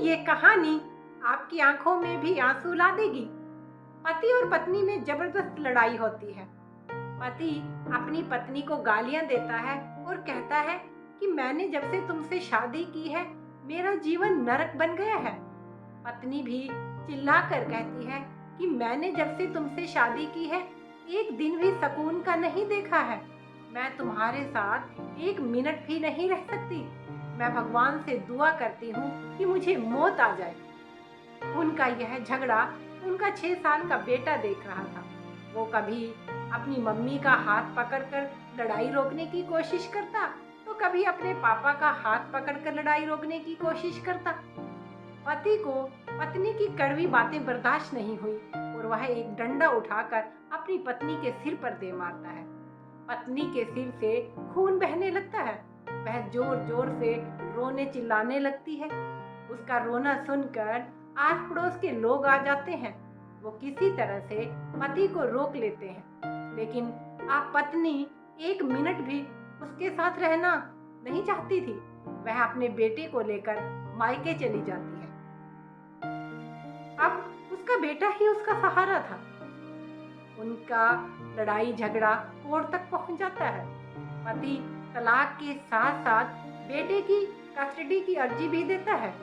ये कहानी आपकी आंखों में भी आंसू ला देगी। पति और पत्नी में जबरदस्त लड़ाई होती है। पति अपनी पत्नी को गालियां देता है और कहता है कि मैंने जब से तुमसे शादी की है मेरा जीवन नरक बन गया है। पत्नी भी चिल्लाकर कहती है कि मैंने जब से तुमसे शादी की है एक दिन भी सुकून का नहीं देखा है। मैं तुम्हारे साथ एक मिनट भी नहीं रह सकती। मैं भगवान से दुआ करती हूँ कि मुझे मौत आ जाए। उनका यह झगड़ा उनका 6 साल का बेटा देख रहा था। वो कभी अपनी मम्मी का हाथ पकड़कर लड़ाई रोकने की कोशिश करता तो कभी अपने पापा का हाथ पकड़कर लड़ाई रोकने की कोशिश करता। पति को पत्नी की कड़वी बातें बर्दाश्त नहीं हुई और वह एक डंडा उठाकर अपनी पत्नी के सिर पर दे मारता है। पत्नी के सिर से खून बहने लगता है। वह जोर जोर से रोने चिल्लाने लगती है। उसका रोना सुनकर आस पड़ोस के लोग आ जाते हैं। वो किसी तरह से पति को रोक लेते हैं, लेकिन आप पत्नी एक मिनट भी उसके साथ रहना नहीं चाहती थी। वह अपने बेटे को लेकर मायके चली जाती है। अब उसका बेटा ही उसका सहारा था। उनका लड़ाई झगड़ा कोर्ट तक पहुंच जाता है। पति तलाक के साथ साथ बेटे की कस्टडी की अर्जी भी देता है।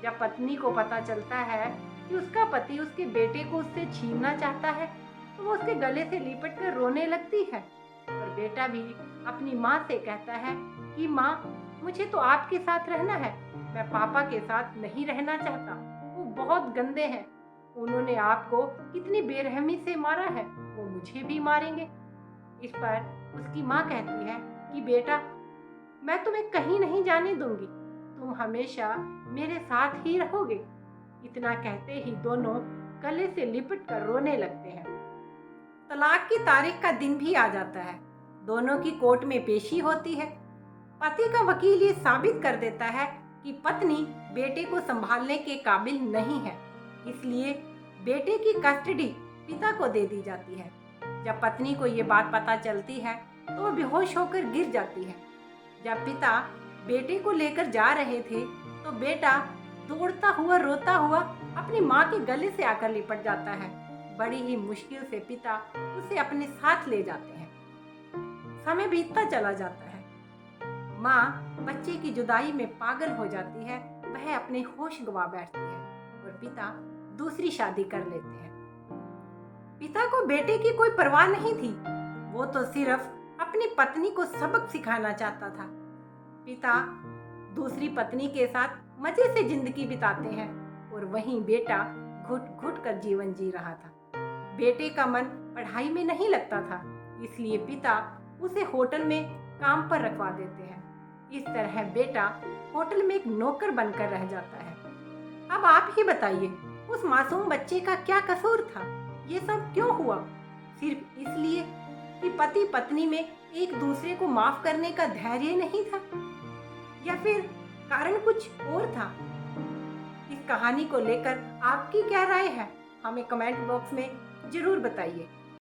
जब पत्नी को पता चलता है कि उसका पति उसके बेटे को उससे छीनना चाहता है तो वो उसके गले से लिपट कर रोने लगती है। और बेटा भी अपनी माँ से कहता है कि माँ, मुझे तो आपके साथ रहना है, मैं पापा के साथ नहीं रहना चाहता। वो बहुत गंदे हैं, उन्होंने आपको कितनी बेरहमी से मारा है, वो मुझे भी मारेंगे। इस पर उसकी माँ कहती है कि बेटा, मैं तुम्हें कहीं नहीं जाने दूंगी, तुम हमेशा मेरे साथ ही रहोगे। इतना कहते ही दोनों गले से लिपट कर रोने लगते हैं। तलाक की तारीख का दिन भी आ जाता है। दोनों की कोर्ट में पेशी होती है। पति का वकील ये साबित कर देता है कि पत्नी बेटे को संभालने के काबिल नहीं है, इसलिए बेटे की कस्टडी पिता को दे दी जाती है। जब पत्नी को ये बात पता चलती है तो वो बेहोश होकर गिर जाती है। जब पिता बेटे को लेकर जा रहे थे तो बेटा दौड़ता हुआ रोता हुआ अपनी माँ के गले से आकर लिपट जाता है। बड़ी ही मुश्किल से पिता उसे अपने साथ ले जाते हैं। समय बीतता चला जाता है। माँ बच्चे की जुदाई में पागल हो जाती है। वह अपने होश गंवा बैठती है और पिता दूसरी शादी कर लेते हैं। पिता को बेटे की कोई परवाह नहीं थी। वो तो सिर्फ अपनी पत्नी को सबक सिखाना चाहता था। पिता दूसरी पत्नी के साथ मजे से जिंदगी बिताते हैं और वहीं बेटा घुट घुट कर जीवन जी रहा था। बेटे का मन पढ़ाई में नहीं लगता था, इसलिए पिता उसे होटल में काम पर रखवा देते हैं। इस तरह बेटा होटल में एक नौकर बनकर रह जाता है। अब आप ही बताइए, उस मासूम बच्चे का क्या कसूर था? ये सब क्यों हुआ? सिर्फ इसलिए कि पति पत्नी में एक दूसरे को माफ करने का धैर्य नहीं था, या फिर कारण कुछ और था? इस कहानी को लेकर आपकी क्या राय है? हमें कमेंट बॉक्स में जरूर बताइए।